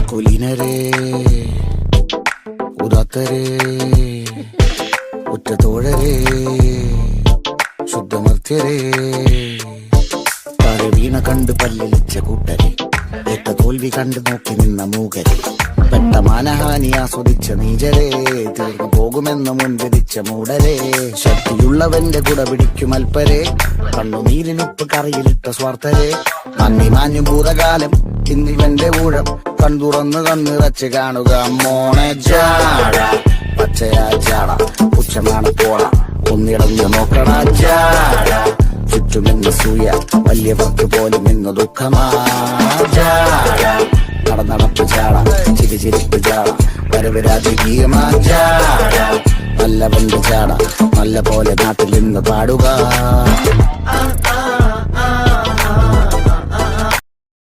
കുലീനരേ ഉദാത്തരേ ഉറ്റതോഴരേ ശുദ്ധമർത്യരേ താഴെ വീണ കണ്ട് പല്ലിളിച്ച കൂട്ടരെ ഏറ്റ തോൽവി കണ്ട് നോക്കി നിന്ന മൂകരെ പെട്ട മാനഹാനി ആസ്വദിച്ച നീചരെ തീർന്നു പോകുമെന്ന് മുൻവിധിച്ച മൂടരെ ശക്തിയുള്ളവന്റെ കുട പിടിക്കും അൽപ്പരെ കണ്ണുനീരിനുപ്പ് കറിയിലിട്ട സ്വാർത്ഥരെ നന്ദി മാഞ്ഞു ഭൂതകാലം ഇന്നിവന്റെ ഊഴം കൺതുറന്ന് കണ്ണിറച്ച് കാണുക മോണെ ജാട പച്ചയാ ജാട പുച്ഛമാണ് പോണ ഒന്നിടഞ്ഞു നോക്കണ ജാട ചുറ്റുമെന്ന് സൂയ വലിയവർക്ക് പോലും ഇന്ന് ദുഃഖമാ ജാട നടപ്പ് ചാട ചിരിച്ചിരിപ്പ് ചാട വരവ് രാജകീയമാ ജാട നല്ല ബന്ധു ചാട നല്ല പോലെ നാട്ടിൽ നിന്ന് പാടുക.